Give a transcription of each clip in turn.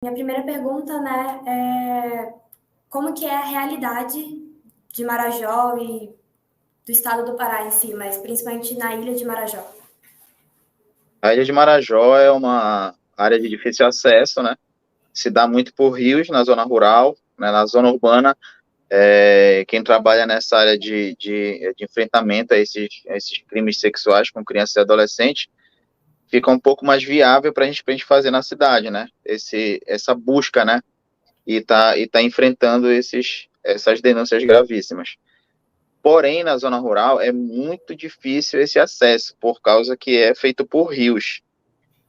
Minha primeira pergunta, né, é como que é a realidade de Marajó e do estado do Pará em si, mas principalmente na ilha de Marajó. A Ilha de Marajó é uma área de difícil acesso, né? Se dá muito por rios na zona rural, né? Na zona urbana, quem trabalha nessa área de enfrentamento a esses crimes sexuais com crianças e adolescentes fica um pouco mais viável para a gente fazer na cidade, né? Essa busca, né? E tá enfrentando essas denúncias gravíssimas. Porém, na zona rural é muito difícil esse acesso, por causa que é feito por rios.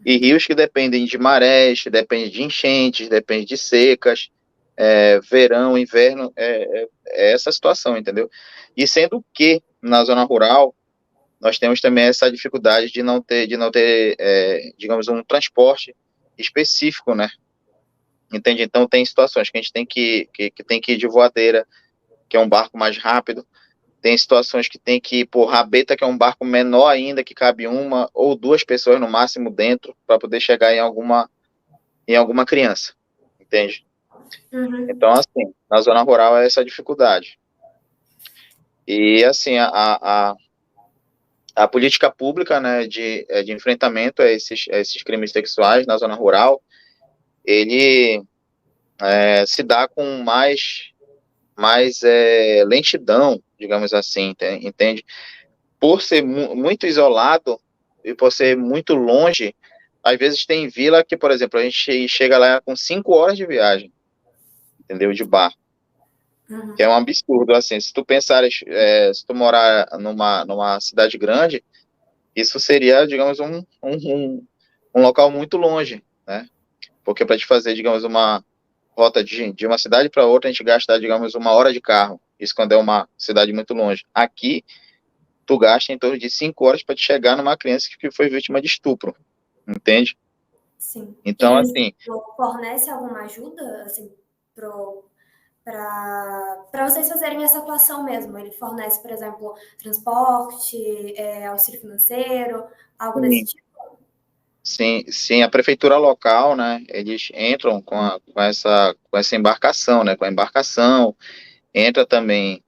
E rios que dependem de marés, dependem de enchentes, dependem de secas, verão, inverno, é essa situação, entendeu? E sendo que na zona rural nós temos também essa dificuldade de não ter, digamos, um transporte específico, né? Entende? Então tem situações que a gente que tem que ir de voadeira, que é um barco mais rápido. Tem situações que tem que ir por rabeta, que é um barco menor ainda, que cabe uma ou duas pessoas no máximo dentro, para poder chegar em alguma criança, entende? Uhum. Então, assim, na zona rural é essa dificuldade. E, assim, a política pública, né, de enfrentamento a esses crimes sexuais na zona rural, ele se dá com mais lentidão, digamos assim, entende? Por ser muito isolado e por ser muito longe, às vezes tem vila que, por exemplo, a gente chega lá com 5 horas de viagem, entendeu? De barco, que é um absurdo, assim, se tu pensares, se tu morar numa cidade grande, isso seria, digamos, um local muito longe, né? Porque para te fazer, digamos, uma rota de uma cidade para outra, a gente gasta, digamos, 1 hora de carro, isso quando é uma cidade muito longe. Aqui, tu gasta em torno de 5 horas para te chegar numa criança que foi vítima de estupro, entende? Sim. E Então, eles assim, fornecem alguma ajuda, assim, para vocês fazerem essa atuação mesmo? Ele fornece, por exemplo, transporte, auxílio financeiro, algo desse sim, tipo? sim, sim, a prefeitura local, né, eles entram com essa embarcação, né, com a embarcação, entra também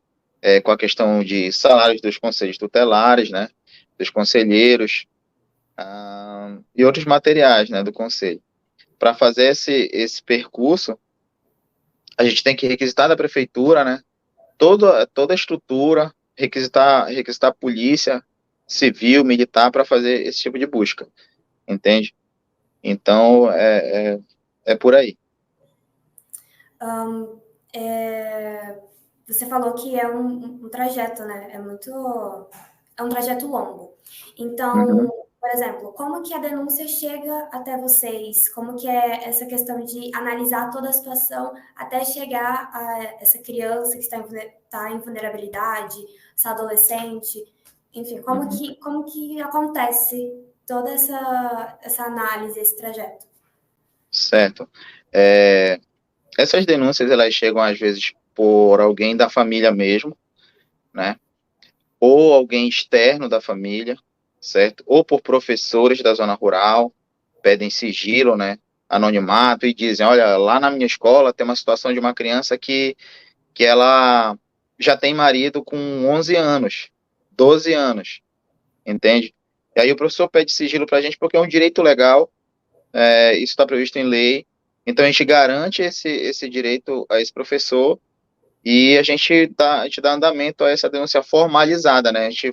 com a questão de salários dos conselhos tutelares, né, dos conselheiros, e outros materiais, né, do conselho. Para fazer esse percurso, a gente tem que requisitar da prefeitura, né, toda a estrutura, requisitar a polícia civil, militar, para fazer esse tipo de busca, entende? Então, é por aí. É, você falou que é um trajeto, né? É um trajeto longo. Então, Uhum. por exemplo, como que a denúncia chega até vocês? Como que é essa questão de analisar toda a situação até chegar a essa criança que está em vulnerabilidade, essa adolescente? Enfim, Uhum. como que acontece toda essa análise, esse trajeto? Certo. É, essas denúncias, elas chegam às vezes por alguém da família mesmo, né? Ou alguém externo da família, certo? Ou por professores da zona rural, pedem sigilo, né? Anonimato e dizem, olha, lá na minha escola tem uma situação de uma criança que ela já tem marido com 11 anos, 12 anos, entende? E aí o professor pede sigilo para a gente porque é um direito legal, isso está previsto em lei, então a gente garante esse direito a esse professor e a gente dá andamento a essa denúncia formalizada, né? A gente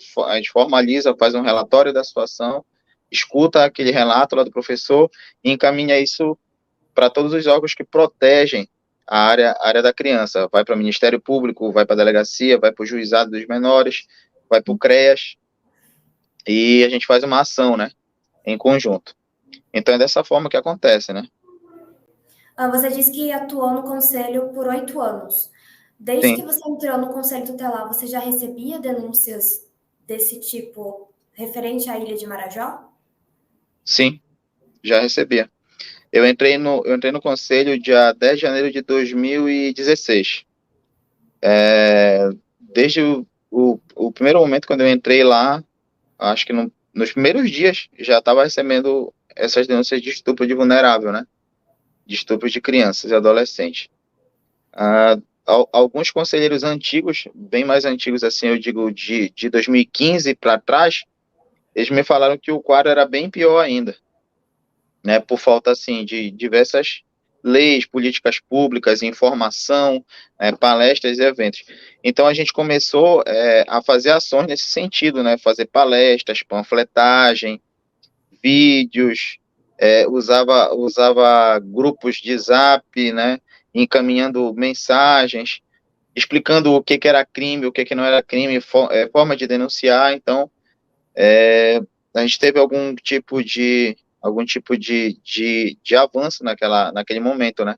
formaliza, faz um relatório da situação, escuta aquele relato lá do professor e encaminha isso para todos os órgãos que protegem a área da criança. Vai para o Ministério Público, vai para a delegacia, vai para o juizado dos menores, vai para o CREAS e a gente faz uma ação, né? Em conjunto. Então é dessa forma que acontece, né? Você disse que atuou no conselho por 8 anos. Desde que Sim, você entrou no conselho tutelar, você já recebia denúncias desse tipo referente à ilha de Marajó? sim, já recebia. Eu entrei no conselho dia 10 de janeiro de 2016. Desde o primeiro momento, quando eu entrei lá, acho que nos primeiros dias já estava recebendo essas denúncias de estupro de vulnerável, né? de estupro de crianças e adolescentes. Ah, alguns conselheiros antigos, bem mais antigos assim, eu digo de 2015 para trás, eles me falaram que o quadro era bem pior ainda, né, por falta assim de diversas leis, políticas públicas, informação, palestras e eventos. Então a gente começou a fazer ações nesse sentido, né, fazer palestras, panfletagem, vídeos, usava grupos de Zap, né, encaminhando mensagens, explicando o que que era crime, o que que não era crime, forma de denunciar. Então, a gente teve algum tipo de avanço naquele momento, né?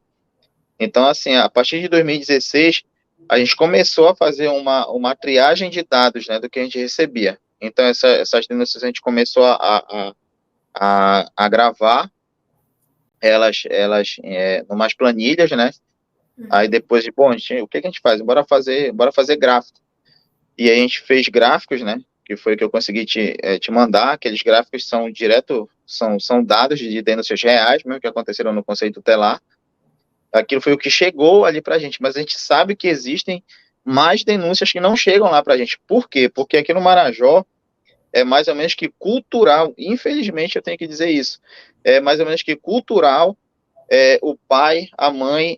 Então, assim, a partir de 2016, a gente começou a fazer uma triagem de dados, né, do que a gente recebia. Então, essas denúncias a gente começou a gravar elas numas planilhas, né? Aí depois, bom, o que a gente faz? Bora fazer gráfico. E aí a gente fez gráficos, né? Que foi que eu consegui te mandar. Aqueles gráficos são dados de denúncias reais, mesmo que aconteceram no Conselho Tutelar. Aquilo foi o que chegou ali para a gente, mas a gente sabe que existem mais denúncias que não chegam lá para a gente. Por quê? Porque aqui no Marajó é mais ou menos que cultural, infelizmente eu tenho que dizer isso, é mais ou menos que cultural o pai, a mãe,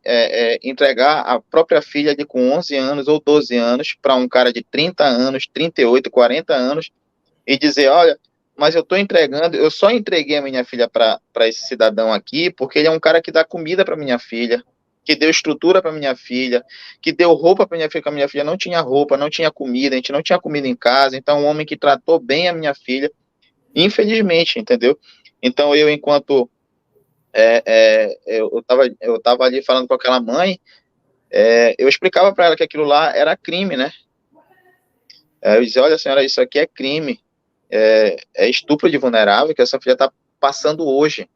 entregar a própria filha ali com 11 anos ou 12 anos para um cara de 30 anos, 38, 40 anos e dizer, olha, mas eu só entreguei a minha filha para esse cidadão aqui porque ele é um cara que dá comida para minha filha, que deu estrutura para minha filha, que deu roupa para minha filha, que a minha filha não tinha roupa, não tinha comida, a gente não tinha comida em casa, então um homem que tratou bem a minha filha, infelizmente, entendeu? Então enquanto eu tava ali falando com aquela mãe, eu explicava para ela que aquilo lá era crime, né? Eu dizia, olha senhora, isso aqui é crime, é estupro de vulnerável que essa filha está passando hoje.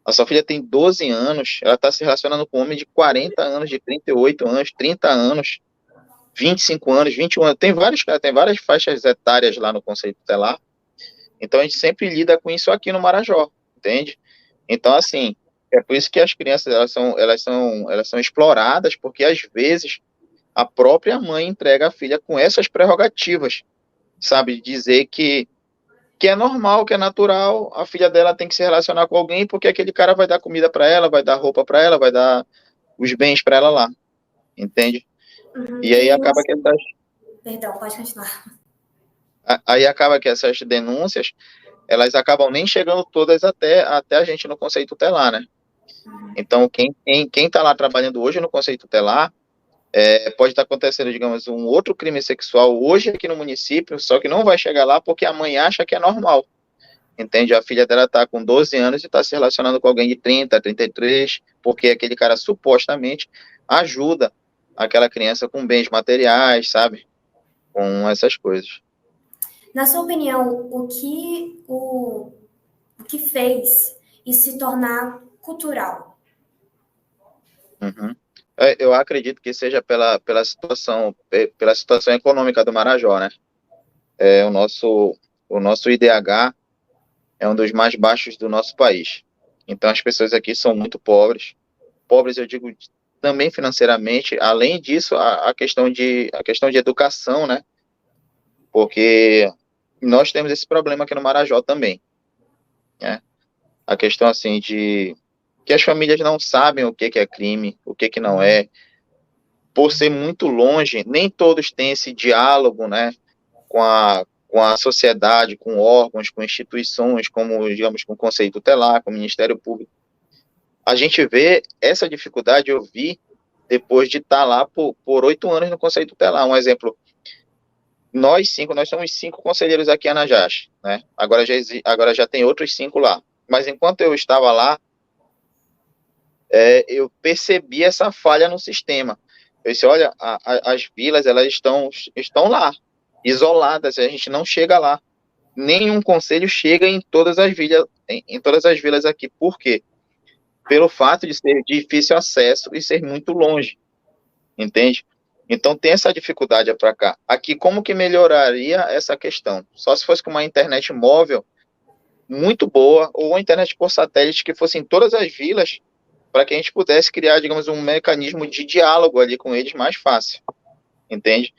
A sua filha tem 12 anos, ela está se relacionando com um homem de 40 anos, de 38 anos, 30 anos, 25 anos, 21 anos. Tem várias faixas etárias lá no Conselho Tutelar. Então a gente sempre lida com isso aqui no Marajó, entende? Então, assim, é por isso que as crianças elas são exploradas, porque às vezes a própria mãe entrega a filha com essas prerrogativas, sabe? Dizer que é normal, que é natural, a filha dela tem que se relacionar com alguém, porque aquele cara vai dar comida para ela, vai dar roupa para ela, vai dar os bens para ela lá, entende? Uhum. E aí acaba que essas, Perdão, pode continuar. aí acaba que essas denúncias, elas acabam nem chegando todas até a gente no Conselho Tutelar, né? Então, quem tá lá trabalhando hoje no Conselho Tutelar, pode estar acontecendo, digamos, um outro crime sexual hoje aqui no município, só que não vai chegar lá porque a mãe acha que é normal, entende? A filha dela tá com 12 anos e está se relacionando com alguém de 30, 33, porque aquele cara supostamente ajuda aquela criança com bens materiais, sabe? Com essas coisas. Na sua opinião, o que fez isso se tornar cultural? Uhum. Eu acredito que seja pela situação econômica do Marajó, né? O nosso IDH é um dos mais baixos do nosso país. Então as pessoas aqui são muito pobres. Pobres, eu digo, também financeiramente. Além disso, a questão de educação, né? Porque nós temos esse problema aqui no Marajó também, né? A questão assim de que as famílias não sabem o que que é crime, o que que não é. Por ser muito longe, nem todos têm esse diálogo, né, com a sociedade, com órgãos, com instituições, como, digamos, com o Conselho Tutelar, com o Ministério Público. A gente vê essa dificuldade, eu vi, depois de estar lá por 8 anos no Conselho Tutelar. Um exemplo, nós somos 5 conselheiros aqui em Anajás, né? Agora já tem outros 5 lá. Mas enquanto eu estava lá, eu percebi essa falha no sistema. Eu disse, olha, as vilas, elas estão lá, isoladas, a gente não chega lá. Nenhum conselho chega em todas as vilas, em todas as vilas aqui. Por quê? Pelo fato de ser de difícil acesso e ser muito longe, entende? Então tem essa dificuldade para cá. Aqui, como que melhoraria essa questão? Só se fosse com uma internet móvel muito boa, ou uma internet por satélite que fosse em todas as vilas, para que a gente pudesse criar, digamos, um mecanismo de diálogo ali com eles mais fácil, entende?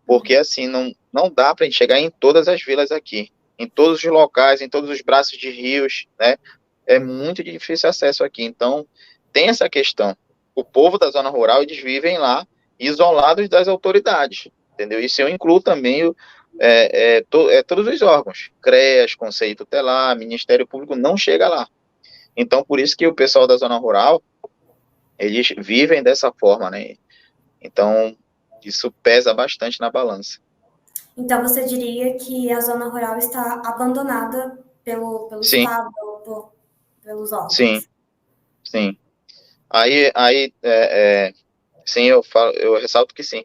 Porque assim, não dá para a gente chegar em todas as vilas aqui, em todos os locais, em todos os braços de rios, né? É muito difícil acesso aqui. Então, tem essa questão. O povo da zona rural, eles vivem lá isolados das autoridades, entendeu? Isso eu incluo também todos os órgãos, CREAS, Conselho Tutelar, Ministério Público, não chega lá. Então, por isso que o pessoal da zona rural, eles vivem dessa forma, né? Então, isso pesa bastante na balança. Então, você diria que a zona rural está abandonada pelo Sim, Estado, pelos sim, órgãos? sim. Sim, eu ressalto que sim.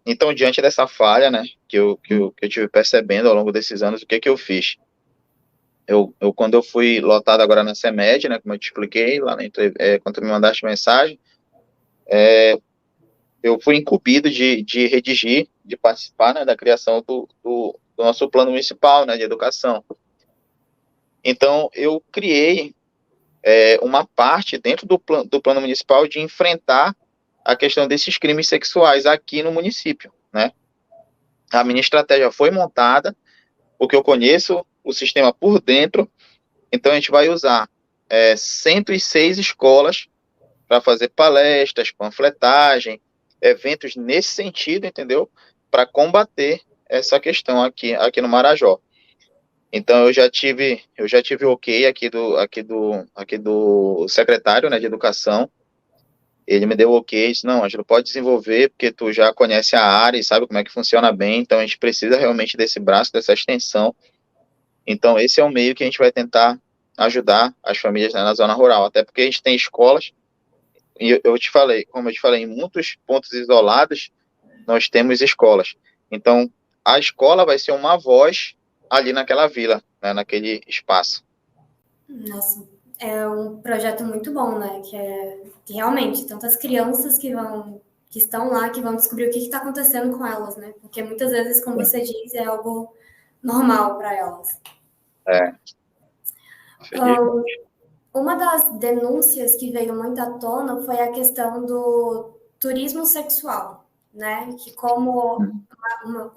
Então, diante dessa falha, né, que eu tive percebendo ao longo desses anos, o que que eu fiz? Quando eu fui lotado agora na CEMED, né, como eu te expliquei, lá quando tu me mandaste mensagem, eu fui incumbido de redigir, de participar, né, da criação do nosso plano municipal, né, de educação. Então, eu criei uma parte dentro do plano municipal de enfrentar a questão desses crimes sexuais aqui no município, né? A minha estratégia foi montada, porque eu conheço o sistema por dentro, então a gente vai usar 106 escolas para fazer palestras, panfletagem, eventos nesse sentido, entendeu? Para combater essa questão aqui no Marajó. Então eu já tive ok aqui do secretário, né, de educação. Ele me deu ok, disse, não, a gente pode desenvolver porque tu já conhece a área e sabe como é que funciona bem, então a gente precisa realmente desse braço, dessa extensão. Então esse é o meio que a gente vai tentar ajudar as famílias, né, na zona rural, até porque a gente tem escolas, e eu te falei, como eu te falei, em muitos pontos isolados, nós temos escolas. Então a escola vai ser uma voz ali naquela vila, né, naquele espaço. Nossa, é um projeto muito bom, né? Que realmente tantas crianças que estão lá que vão descobrir o que está acontecendo com elas, né? Porque muitas vezes, como você diz, é algo normal para elas. É, infelizmente. Uma das denúncias que veio muito à tona foi a questão do turismo sexual, né? Que como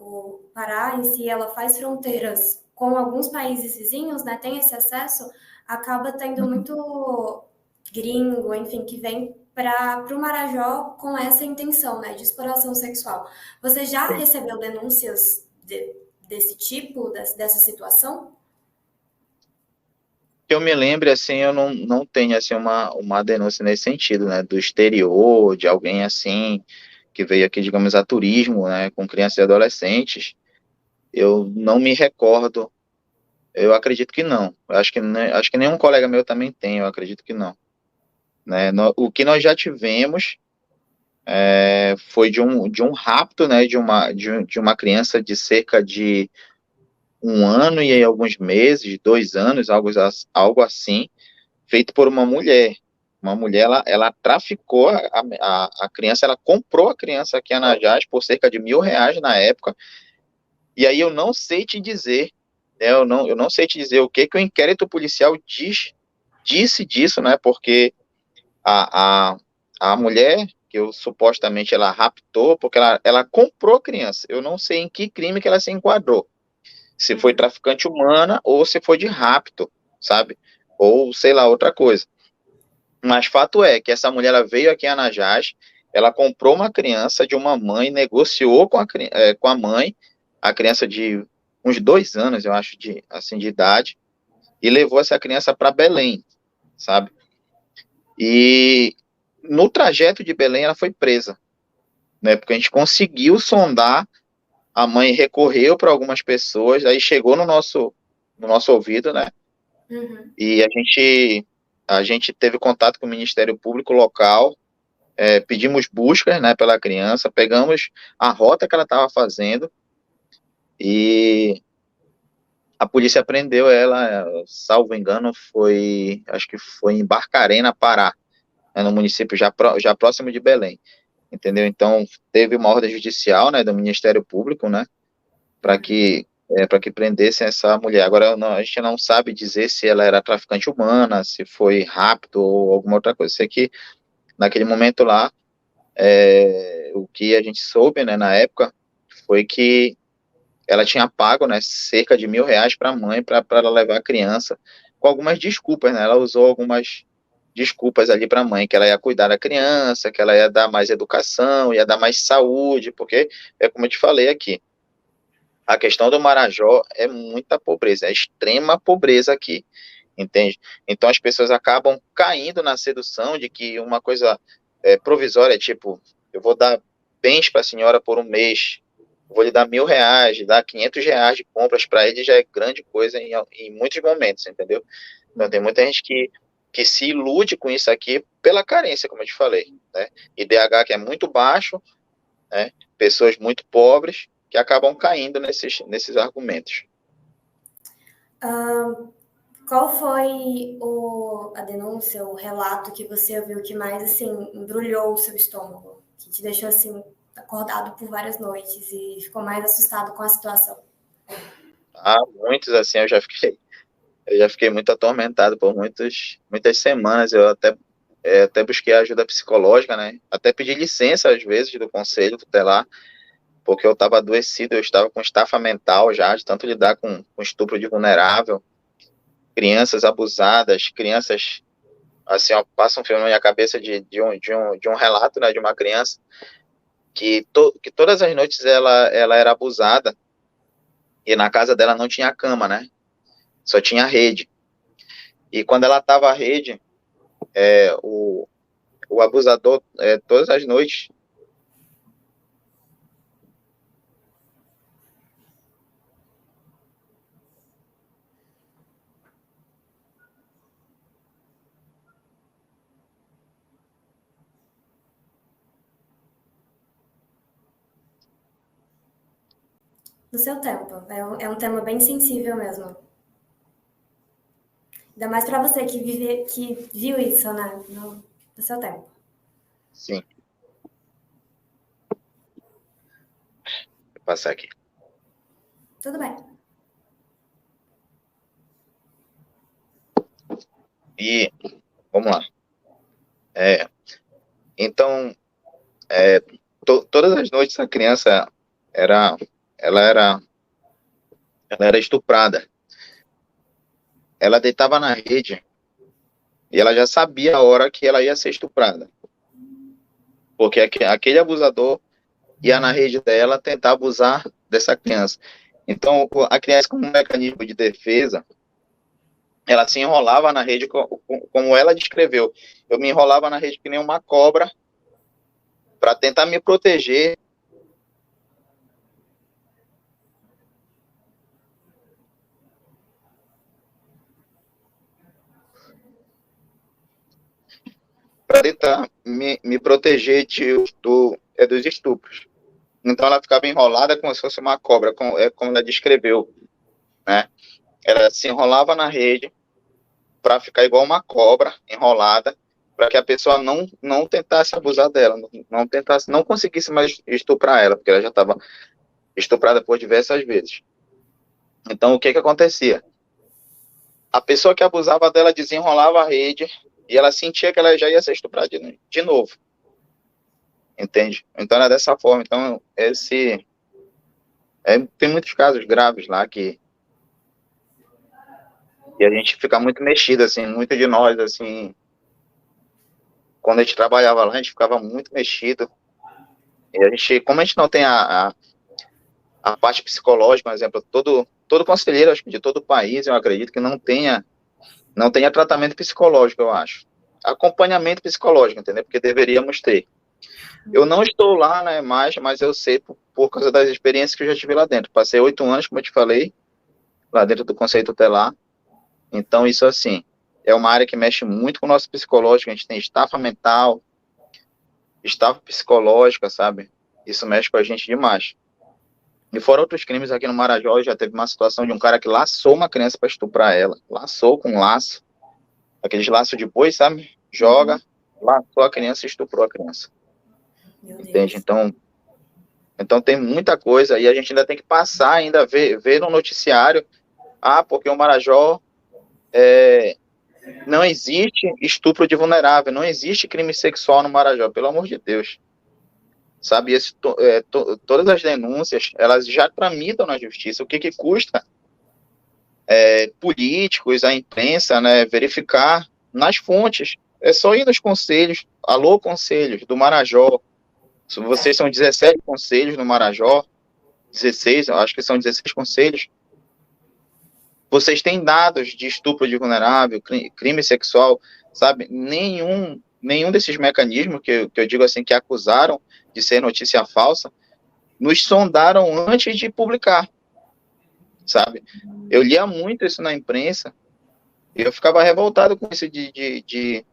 o Pará em si ela faz fronteiras com alguns países vizinhos, né? Tem esse acesso, acaba tendo muito gringo, enfim, que vem para o Marajó com essa intenção, né? De exploração sexual. Você já recebeu denúncias desse tipo, dessa situação? Que eu me lembre, assim, eu não tenho, assim, uma denúncia nesse sentido, né, do exterior, de alguém, assim, que veio aqui, digamos, a turismo, né, com crianças e adolescentes, eu não me recordo, eu acredito que não, eu acho que nenhum colega meu também tem, eu acredito que não, né, o que nós já tivemos foi de um rapto, né, de uma criança de cerca de 1 ano e aí alguns meses, 2 anos, algo assim, feito por uma mulher. Uma mulher, ela traficou a criança, ela comprou a criança aqui em Anajás por cerca de R$ 1.000 na época, e aí eu não sei te dizer, né, eu não sei te dizer o que o inquérito policial disse disso, né, porque a, a, a mulher que eu supostamente ela raptou, porque ela comprou a criança, eu não sei em que crime que ela se enquadrou, se foi traficante humana ou se foi de rapto, sabe, ou sei lá, outra coisa. Mas fato é que essa mulher ela veio aqui em Anajás, ela comprou uma criança de uma mãe, negociou com a mãe, a criança de uns 2 anos, eu acho, assim, de idade, e levou essa criança para Belém, sabe? E no trajeto de Belém ela foi presa, né? Porque a gente conseguiu sondar, a mãe recorreu para algumas pessoas, aí chegou no nosso ouvido, né? Uhum. E a gente teve contato com o Ministério Público local. Pedimos buscas, né, pela criança, pegamos a rota que ela estava fazendo e a polícia prendeu ela, salvo engano, acho que foi em Barcarena, Pará, né, no município já próximo de Belém, entendeu? Então, teve uma ordem judicial, né, do Ministério Público, né, para que para que prendessem essa mulher. Agora, a gente não sabe dizer se ela era traficante humana, se foi rápido ou alguma outra coisa. Sei que, naquele momento lá, o que a gente soube, né, na época, foi que ela tinha pago, né, cerca de R$ 1.000 para a mãe, para ela levar a criança, com algumas desculpas, né, ela usou algumas desculpas ali para a mãe, que ela ia cuidar da criança, que ela ia dar mais educação, ia dar mais saúde, porque, é como eu te falei aqui, a questão do Marajó é muita pobreza, é extrema pobreza aqui, entende? Então as pessoas acabam caindo na sedução de que uma coisa provisória, tipo, eu vou dar bens para a senhora por um mês, vou lhe dar R$ 1.000, dar R$ 500 de compras para ele já é grande coisa em muitos momentos, entendeu? Então tem muita gente que se ilude com isso aqui pela carência, como eu te falei, né? IDH que é muito baixo, né? Pessoas muito pobres que acabam caindo nesses argumentos. Qual foi a denúncia, o relato que você ouviu que mais, assim, embrulhou o seu estômago? Que te deixou, assim, acordado por várias noites e ficou mais assustado com a situação? Muitos, assim, eu já fiquei muito atormentado por muitas semanas. Eu até busquei ajuda psicológica, né? Até pedi licença, às vezes, do conselho tutelar, porque eu estava adoecido, eu estava com estafa mental já, de tanto lidar com estupro de vulnerável, crianças abusadas, crianças, assim, ó, passa um filme na minha cabeça de um relato, né, de uma criança que todas as noites ela era abusada, e na casa dela não tinha cama, né? Só tinha rede. E quando ela estava à rede, o abusador, todas as noites, No seu tempo. É um tema bem sensível mesmo. Ainda mais para você que viu isso, né? No seu tempo. sim, vou passar aqui. Tudo bem. E, vamos lá. Então, todas as noites a criança era, ela era, ela era estuprada. Ela deitava na rede e ela já sabia a hora que ela ia ser estuprada. Porque aquele abusador ia na rede dela tentar abusar dessa criança. Então, a criança, como um mecanismo de defesa, ela se enrolava na rede como ela descreveu. Eu me enrolava na rede que nem uma cobra para tentar me proteger. Para tentar me proteger dos estupros. Então ela ficava enrolada como se fosse uma cobra, como ela descreveu, né? Ela se enrolava na rede para ficar igual uma cobra enrolada, para que a pessoa não tentasse abusar dela, não conseguisse mais estuprar ela, porque ela já estava estuprada por diversas vezes. Então o que acontecia? A pessoa que abusava dela desenrolava a rede e ela sentia que ela já ia ser estuprada de novo. Entende? Então era dessa forma. Então tem muitos casos graves lá que a gente fica muito mexido, assim, muito de nós, assim, quando a gente trabalhava lá, a gente ficava muito mexido. E como a gente não tem a parte psicológica, por exemplo, todo conselheiro, acho que de todo o país, eu acredito que não tenha tratamento psicológico, eu acho. Acompanhamento psicológico, entendeu? Porque deveríamos ter. Eu não estou lá, né, mas eu sei por causa das experiências que eu já tive lá dentro. Passei 8 anos, como eu te falei, lá dentro do Conselho Tutelar. Então, isso, assim, é uma área que mexe muito com o nosso psicológico. A gente tem estafa mental, estafa psicológica, sabe? Isso mexe com a gente demais. E fora outros crimes aqui no Marajó, já teve uma situação de um cara que laçou uma criança para estuprar ela. Laçou com um laço, aqueles laços de boi, sabe? Joga, laçou a criança e estuprou a criança. Meu Entende? Deus. Então, Então tem muita coisa, e a gente ainda tem que passar, ainda ver no noticiário, porque o Marajó não existe estupro de vulnerável, não existe crime sexual no Marajó, pelo amor de Deus. Sabe, todas as denúncias, elas já tramitam na justiça. O que custa políticos, a imprensa, né, verificar nas fontes? É só ir nos conselhos, alô, conselhos do Marajó. Se vocês são 17 conselhos no Marajó, 16, eu acho que são 16 conselhos. Vocês têm dados de estupro de vulnerável, crime sexual, sabe? Nenhum desses mecanismos que eu digo assim, que acusaram de ser notícia falsa, nos sondaram antes de publicar, sabe? Eu lia muito isso na imprensa e eu ficava revoltado com isso de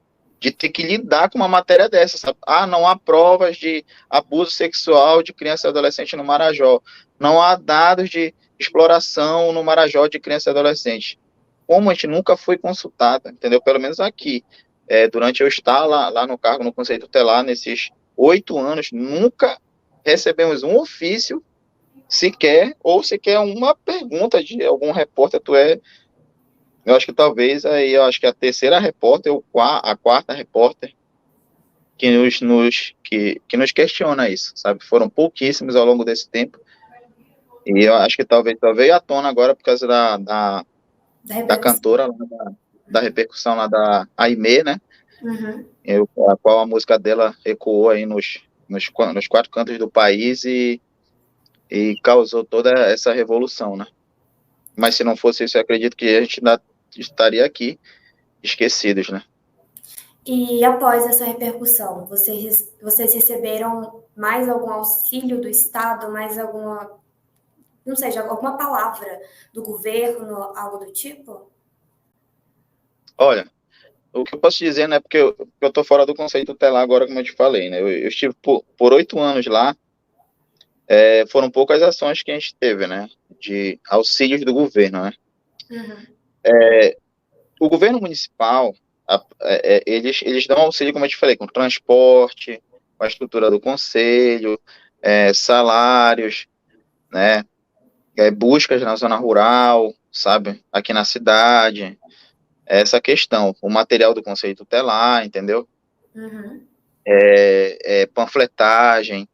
ter que lidar com uma matéria dessa, sabe? Não há provas de abuso sexual de criança e adolescente no Marajó. Não há dados de exploração no Marajó de criança e adolescente. Como a gente nunca foi consultada, entendeu? Pelo menos aqui. Durante eu estar lá no cargo, no Conselho Tutelar, nesses 8 anos, nunca recebemos um ofício sequer, ou sequer uma pergunta de algum repórter. Eu acho que talvez aí, eu acho que a terceira repórter, ou a quarta repórter, que nos questiona isso, sabe? Foram pouquíssimos ao longo desse tempo, e eu acho que talvez veio à tona agora por causa da cantora, da repercussão lá da Aimee, né? Uhum. A qual a música dela ecoou aí nos 4 cantos do país e causou toda essa revolução, né? Mas se não fosse isso, eu acredito que a gente ainda estaria aqui esquecidos, né? E após essa repercussão, vocês receberam mais algum auxílio do Estado, mais alguma, não sei, alguma palavra do governo, algo do tipo? Olha, o que eu posso dizer, né, porque eu tô fora do conceito tutelar agora, como eu te falei, né? Eu estive por 8 anos lá, foram poucas ações que a gente teve, né? De auxílios do governo, né? Uhum. O governo municipal, eles dão auxílio, como eu te falei, com transporte, com a estrutura do conselho, salários, né? Buscas na zona rural, sabe? Aqui na cidade, essa questão. O material do conselho tutelar, entendeu? Uhum. Panfletagem,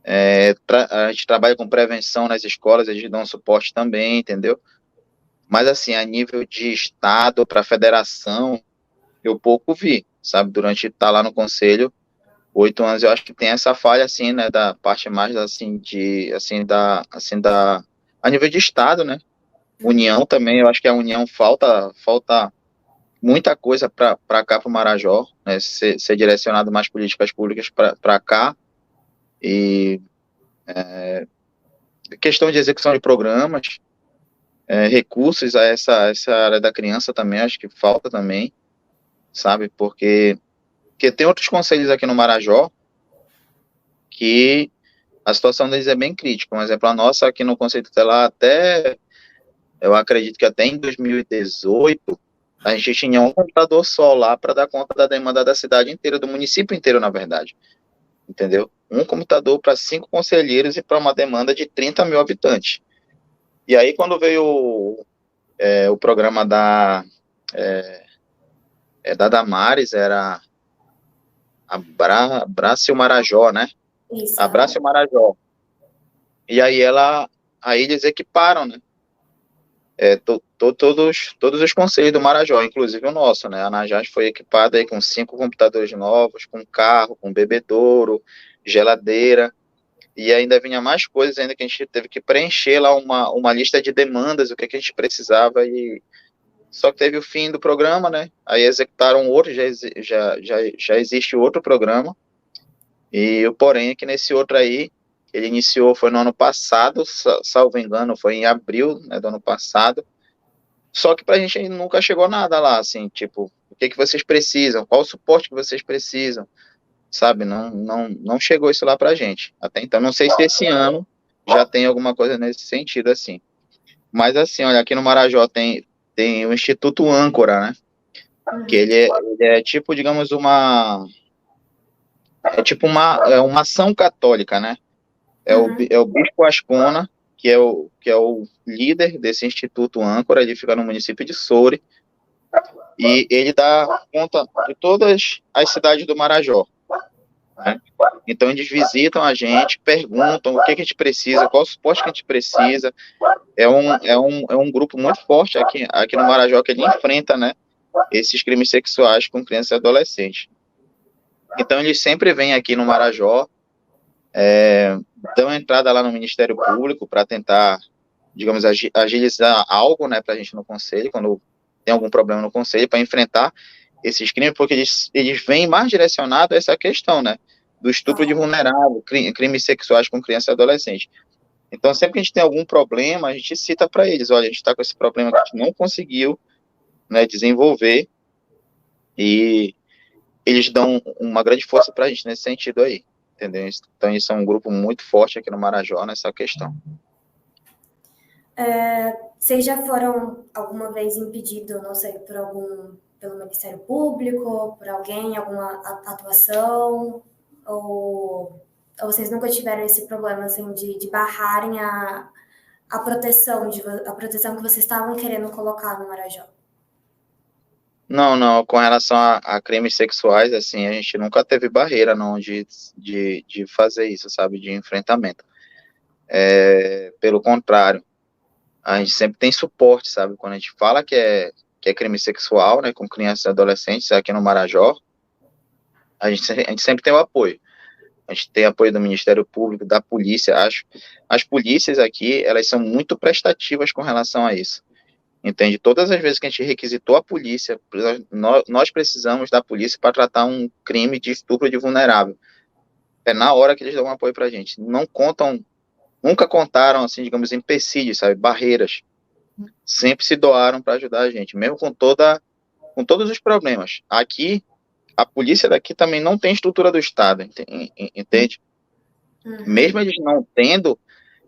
a gente trabalha com prevenção nas escolas, eles dão suporte também, entendeu? Mas assim, a nível de estado para federação, eu pouco vi, sabe? Durante estar lá no conselho, 8 anos, eu acho que tem essa falha, assim, né, da parte mais, assim, a nível de estado, né? União também, eu acho que a União falta muita coisa para cá, para o Marajó, né? Ser direcionado mais políticas públicas para cá, e questão de execução de programas, recursos a essa área da criança também, acho que falta também, sabe? Porque tem outros conselhos aqui no Marajó que a situação deles é bem crítica. Um exemplo, a nossa aqui no Conselho Tutelar, eu acredito que até em 2018, a gente tinha um computador só lá para dar conta da demanda da cidade inteira, do município inteiro, na verdade. Entendeu? Um computador para 5 conselheiros e para uma demanda de 30 mil habitantes. E aí, quando veio o programa da Damares, era Abrace o Marajó, né? Isso. Abrace o Marajó. E aí eles equiparam, né? Todos os conselhos do Marajó, inclusive o nosso, né? A Najás foi equipada aí com 5 computadores novos, com carro, com bebedouro, geladeira, e ainda vinha mais coisas ainda que a gente teve que preencher lá uma lista de demandas, o que a gente precisava, e só que teve o fim do programa, né? Aí executaram outro, já existe outro programa, e o porém é que nesse outro aí, ele iniciou, foi no ano passado, salvo engano, foi em abril, né, do ano passado. Só que pra gente nunca chegou nada lá, assim, tipo, o que vocês precisam, qual o suporte que vocês precisam, sabe? Não chegou isso lá pra gente. Até então, não sei se esse ano já tem alguma coisa nesse sentido, assim. Mas, assim, olha, aqui no Marajó tem o Instituto Âncora, né? Que ele é tipo, digamos, uma ação católica, né? Uhum. É o Bispo Ascona, que é o líder desse Instituto Âncora, ele fica no município de Soure, e ele dá conta de todas as cidades do Marajó, né? Então eles visitam a gente, perguntam o que a gente precisa, qual o suporte que a gente precisa. É um grupo muito forte aqui no Marajó que ele enfrenta, né, esses crimes sexuais com crianças e adolescentes. Então eles sempre vêm aqui no Marajó, dão entrada lá no Ministério Público para tentar, digamos, agilizar algo, né, para a gente no conselho, quando tem algum problema no conselho, para enfrentar esses crimes, porque eles vêm mais direcionados a essa questão, né, do estupro de vulnerável, crimes sexuais com criança e adolescente. Então, sempre que a gente tem algum problema, a gente cita para eles, olha, a gente está com esse problema que a gente não conseguiu, né, desenvolver, e eles dão uma grande força para a gente nesse sentido aí, entendeu? Então, eles são um grupo muito forte aqui no Marajó nessa questão. Vocês já foram alguma vez impedidos, não sei, pelo Ministério Público, por alguém, alguma atuação? Ou vocês nunca tiveram esse problema, assim, de barrarem a proteção, a proteção que vocês estavam querendo colocar no Marajó? Não, não, com relação a crimes sexuais, assim, a gente nunca teve barreira, não, de fazer isso, sabe, de enfrentamento. Pelo contrário, a gente sempre tem suporte, sabe, quando a gente fala que é crime sexual, né, com crianças e adolescentes aqui no Marajó, a gente sempre tem o apoio. A gente tem apoio do Ministério Público, da polícia, acho. As polícias aqui, elas são muito prestativas com relação a isso. Entende? Todas as vezes que a gente requisitou a polícia, nós precisamos da polícia para tratar um crime de estupro de vulnerável. É na hora que eles dão um apoio para a gente. Não contam, nunca contaram, assim, digamos, empecilhos, sabe, barreiras. Sempre se doaram para ajudar a gente, mesmo com todos os problemas. Aqui, a polícia daqui também não tem estrutura do Estado, entende? Mesmo eles não tendo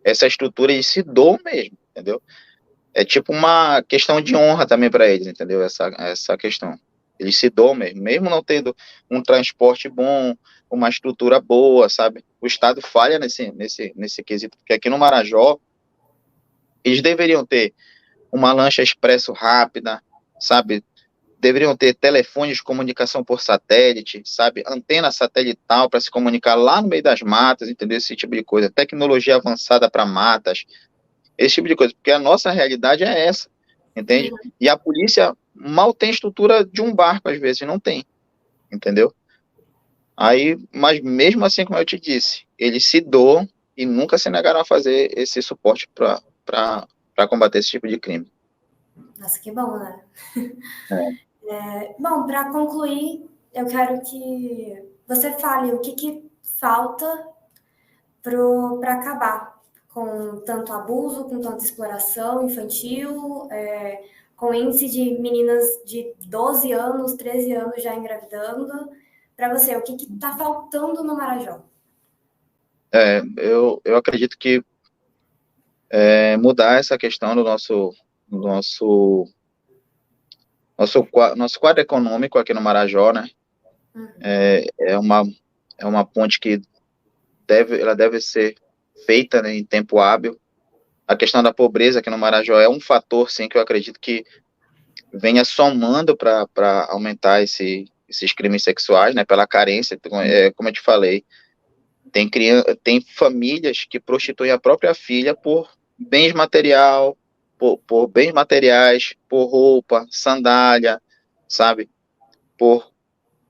essa estrutura, eles se doam mesmo, entendeu? É tipo uma questão de honra também para eles, entendeu? Essa questão. Eles se doam mesmo, mesmo não tendo um transporte bom, uma estrutura boa, sabe? O Estado falha nesse quesito, porque aqui no Marajó, eles deveriam ter uma lancha expresso rápida, sabe? Deveriam ter telefones de comunicação por satélite, sabe? Antena satelital para se comunicar lá no meio das matas, entendeu? Esse tipo de coisa. Tecnologia avançada para matas, esse tipo de coisa, porque a nossa realidade é essa, entende? E a polícia mal tem estrutura de um barco, às vezes, não tem, entendeu? Aí, mas mesmo assim, como eu te disse, eles se doam e nunca se negaram a fazer esse suporte para combater esse tipo de crime. Nossa, que bom, né? Bom, para concluir, eu quero que você fale o que falta para acabar com tanto abuso, com tanta exploração infantil, com índice de meninas de 12 anos, 13 anos já engravidando. Para você, o que está faltando no Marajó? Eu acredito que mudar essa questão do nosso, nosso quadro econômico aqui no Marajó, né? É uma ponte que ela deve ser feita, né, em tempo hábil. A questão da pobreza aqui no Marajó é um fator, sim, que eu acredito que venha somando para aumentar esses crimes sexuais, né, pela carência, como eu te falei, tem famílias que prostituem a própria filha por bens material, por bens materiais, por roupa, sandália, sabe, por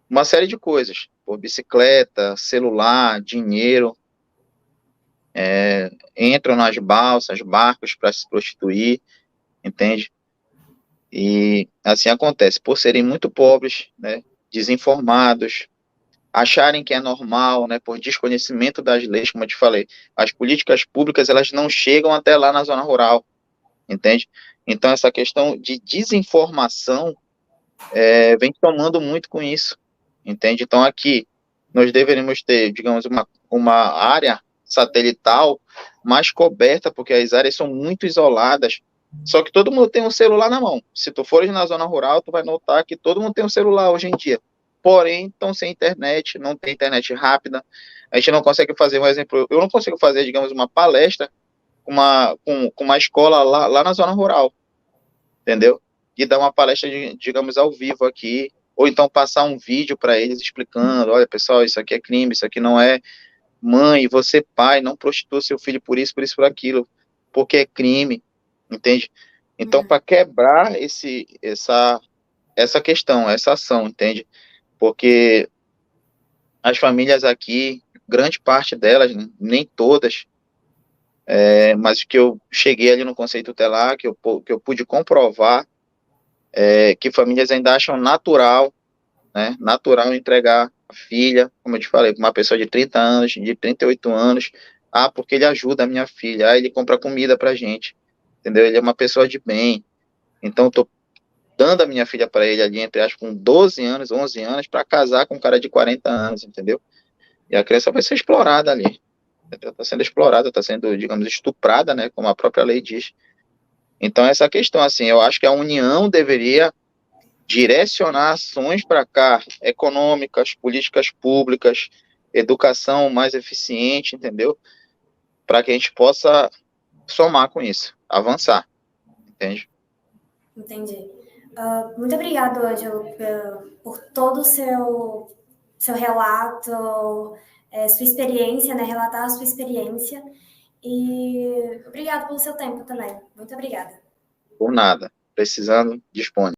uma série de coisas, por bicicleta, celular, dinheiro, entram nas balsas, barcos para se prostituir, entende? E assim acontece, por serem muito pobres, né, desinformados, acharem que é normal, né, por desconhecimento das leis, como eu te falei, as políticas públicas, elas não chegam até lá na zona rural, entende? Então, essa questão de desinformação vem tomando muito com isso, entende? Então, aqui, nós deveríamos ter, digamos, uma área satelital mais coberta, porque as áreas são muito isoladas, só que todo mundo tem um celular na mão. Se tu fores na zona rural, tu vai notar que todo mundo tem um celular hoje em dia. porém estão sem internet, não tem internet rápida, a gente não consegue fazer, um exemplo, eu não consigo fazer, digamos, uma palestra com uma escola lá na zona rural, entendeu? E dar uma palestra, digamos, ao vivo aqui, ou então passar um vídeo para eles explicando, olha, pessoal, isso aqui é crime, isso aqui não é. Mãe, você pai, não prostitua seu filho por isso, por aquilo, porque é crime, entende? Então, para quebrar essa questão, essa ação, entende? Porque as famílias aqui, grande parte delas, nem todas, mas que eu cheguei ali no conceito tutelar, que eu pude comprovar, que famílias ainda acham natural, né, natural entregar a filha, como eu te falei, para uma pessoa de 30 anos, de 38 anos, porque ele ajuda a minha filha, ele compra comida pra gente, entendeu? Ele é uma pessoa de bem, então eu tô dando a minha filha para ele ali, entre aspas, com 12 anos, 11 anos, para casar com um cara de 40 anos, entendeu? E a criança vai ser explorada ali, entendeu? Tá sendo explorada, tá sendo, digamos, estuprada, né, como a própria lei diz. Então, essa questão, assim, eu acho que a União deveria direcionar ações para cá, econômicas, políticas públicas, educação mais eficiente, entendeu? Para que a gente possa somar com isso, avançar, entende? Entendi. Muito obrigado, Ângelo, por todo o seu relato, sua experiência, né? Relatar a sua experiência. E obrigado pelo seu tempo também. Muito obrigada. Por nada. Precisando, dispõe.